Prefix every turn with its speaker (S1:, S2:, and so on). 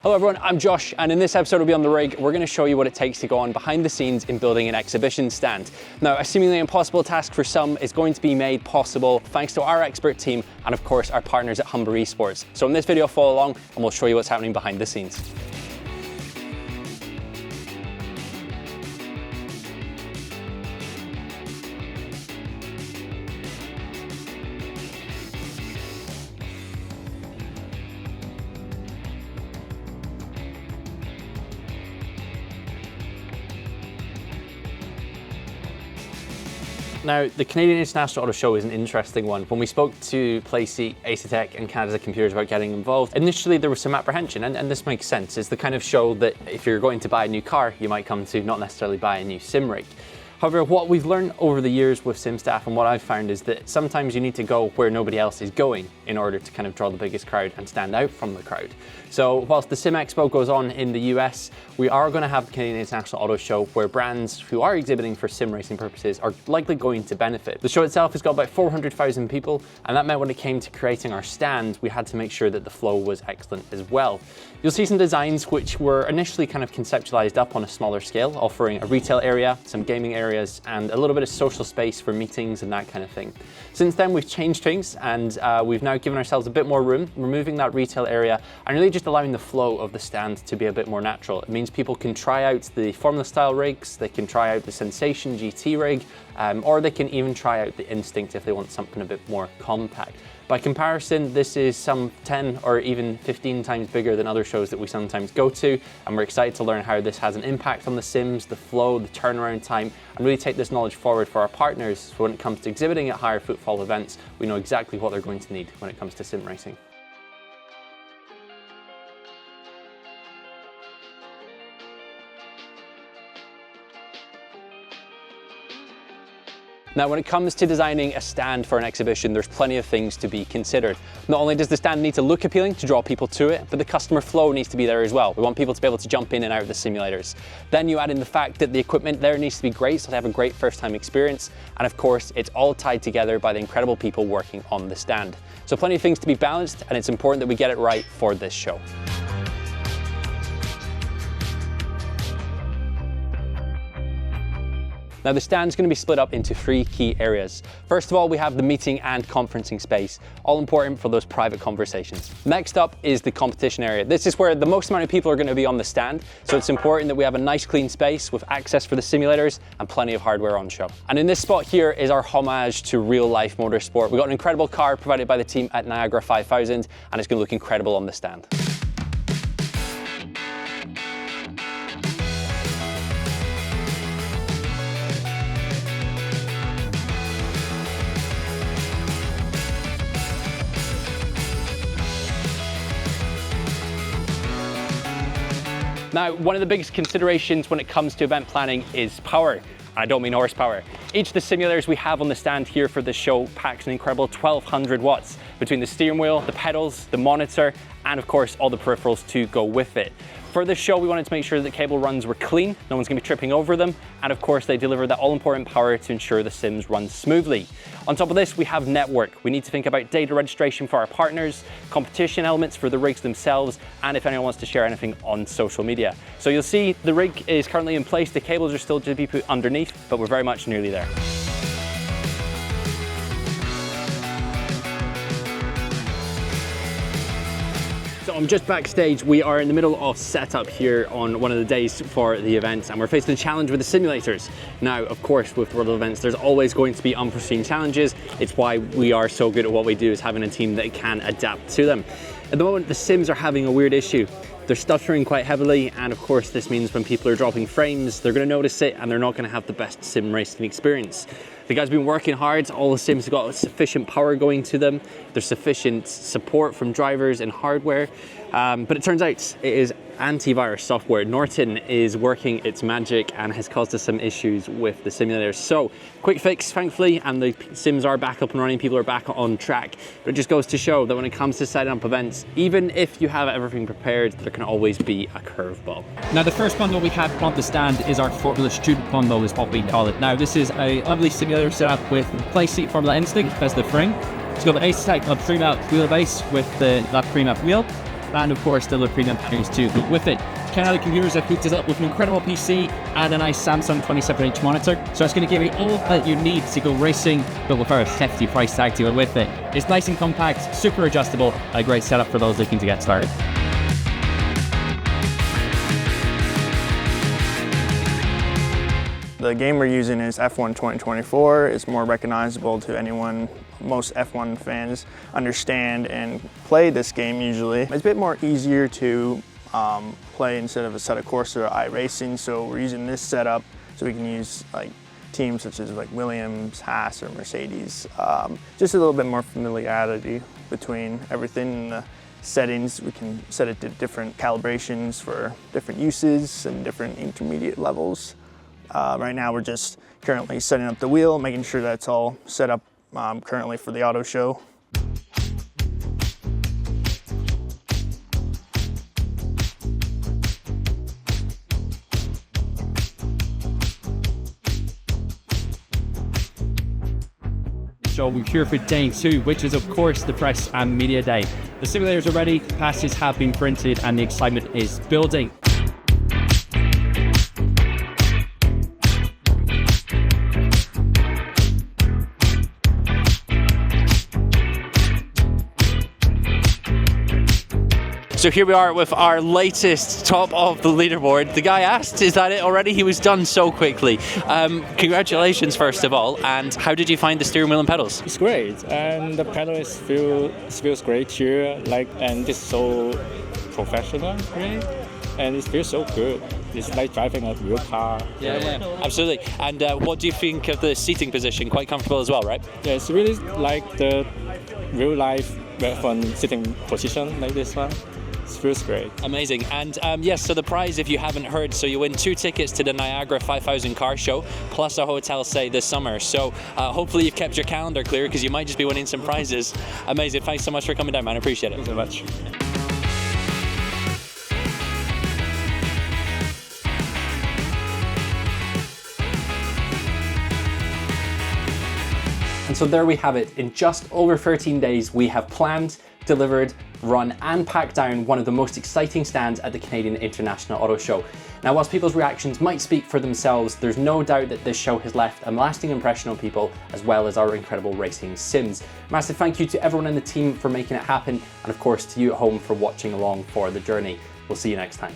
S1: Hello everyone, I'm Josh, and in this episode of Beyond the Rig, we're going to show you what it takes to go on behind the scenes in building an exhibition stand. Now, a seemingly impossible task for some is going to be made possible thanks to our expert team and of course our partners at Humber eSports. So in this video, follow along and we'll show you what's happening behind the scenes. Now, the Canadian International AutoShow is an interesting one. When we spoke to Playseat, Asetek and Canada Computers about getting involved, initially there was some apprehension, and this makes sense. It's the kind of show that if you're going to buy a new car, you might come to, not necessarily buy a new sim rig. However, what we've learned over the years with SimStaff and what I've found is that sometimes you need to go where nobody else is going in order to kind of draw the biggest crowd and stand out from the crowd. So whilst the Sim Expo goes on in the US, we are going to have the Canadian International Auto Show where brands who are exhibiting for sim racing purposes are likely going to benefit. The show itself has got about 400,000 people, and that meant when it came to creating our stand, we had to make sure that the flow was excellent as well. You'll see some designs which were initially kind of conceptualized up on a smaller scale, offering a retail area, some gaming areas, and a little bit of social space for meetings and that kind of thing. Since then, we've changed things, and we've now given ourselves a bit more room, removing that retail area, and really just allowing the flow of the stand to be a bit more natural. It means people can try out the Formula style rigs, they can try out the Sensation GT rig, or they can even try out the Instinct if they want something a bit more compact. By comparison, this is some 10 or even 15 times bigger than other shows that we sometimes go to, and we're excited to learn how this has an impact on the sims, the flow, the turnaround time, and really take this knowledge forward for our partners. So when it comes to exhibiting at higher footfall events, we know exactly what they're going to need when it comes to sim racing. Now, when it comes to designing a stand for an exhibition, there's plenty of things to be considered. Not only does the stand need to look appealing to draw people to it, but the customer flow needs to be there as well. We want people to be able to jump in and out of the simulators. Then you add in the fact that the equipment there needs to be great, so they have a great first-time experience. And of course, it's all tied together by the incredible people working on the stand. So plenty of things to be balanced, and it's important that we get it right for this show. Now, the stand's going to be split up into three key areas. First of all, we have the meeting and conferencing space, all important for those private conversations. Next up is the competition area. This is where the most amount of people are going to be on the stand, so it's important that we have a nice clean space with access for the simulators and plenty of hardware on show. And in this spot here is our homage to real-life motorsport. We've got an incredible car provided by the team at Niagara 5000, and it's going to look incredible on the stand. Now, one of the biggest considerations when it comes to event planning is power. I don't mean horsepower. Each of the simulators we have on the stand here for this show packs an incredible 1200 watts between the steering wheel, the pedals, the monitor, and of course all the peripherals to go with it. For this show, we wanted to make sure that cable runs were clean, no one's gonna be tripping over them, and of course they deliver that all-important power to ensure the sims run smoothly. On top of this, we have network. We need to think about data registration for our partners, competition elements for the rigs themselves, and if anyone wants to share anything on social media. So you'll see the rig is currently in place, the cables are still to be put underneath, but we're very much nearly there. So I'm just backstage. We are in the middle of setup here on one of the days for the event, and we're facing a challenge with the simulators. Now, of course, with world events, there's always going to be unforeseen challenges. It's why we are so good at what we do, is having a team that can adapt to them. At the moment, the sims are having a weird issue. They're stuttering quite heavily, and of course this means when people are dropping frames, they're going to notice it and they're not going to have the best sim racing experience. The guys have been working hard. All the sims have got sufficient power going to them. There's sufficient support from drivers and hardware, but it turns out it is antivirus software. Norton is working its magic and has caused us some issues with the simulators. So quick fix, thankfully, and the sims are back up and running. People are back on track. But it just goes to show that when it comes to setting up events, even if you have everything prepared, there can always be a curveball.
S2: Now, the first bundle we have on the stand is our Formula Student bundle, is what we call it. Now, this is a lovely simulator set up with Playseat Formula Instinct as the frame. It's got the Asetek 3-mount wheelbase with that 3-mount wheel. and of course the premium package too. But with it, Canadian Computers have hooked us up with an incredible PC and a nice Samsung 27-inch monitor, so it's going to give you all that you need to go racing, but with our hefty price tag to it with it. It's nice and compact, super adjustable, a great setup for those looking to get started.
S3: The game we're using is F1 2024. It's more recognizable to anyone. Most F1 fans understand and play this game usually. It's a bit more easier to play instead of a set of Corsa or iRacing, so we're using this setup so we can use like teams such as like Williams, Haas, or Mercedes. Just a little bit more familiarity between everything in the settings. We can set it to different calibrations for different uses and different intermediate levels. Right now we're just currently setting up the wheel, making sure that's all set up currently for the auto show.
S2: So we're here for day 2, which is of course the press and media day. The simulators are ready, passes have been printed, and the excitement is building.
S1: So here we are with our latest top of the leaderboard. The guy asked, is that it already? He was done so quickly. Congratulations, first of all. And how did you find the steering wheel and pedals?
S4: It's great, and the pedal feels great here. And it's so professional, great, and it feels so good. It's like driving a real car.
S1: Yeah, absolutely. And what do you think of the seating position? Quite comfortable as well, right?
S4: Yeah, it's really like the real life F1 sitting position like this one. It feels great.
S1: Amazing. And yes, so the prize, if you haven't heard, so you win 2 tickets to the Niagara 5000 car show, plus a hotel stay this summer. So hopefully you've kept your calendar clear, because you might just be winning some prizes. Amazing. Thanks so much for coming down, man. I appreciate it.
S4: Thanks so much.
S1: And so there we have it. In just over 13 days, we have planned, delivered, run and packed down one of the most exciting stands at the Canadian International Auto Show. Now, whilst people's reactions might speak for themselves, there's no doubt that this show has left a lasting impression on people, as well as our incredible racing sims. Massive thank you to everyone in the team for making it happen, and of course to you at home for watching along for the journey. We'll see you next time.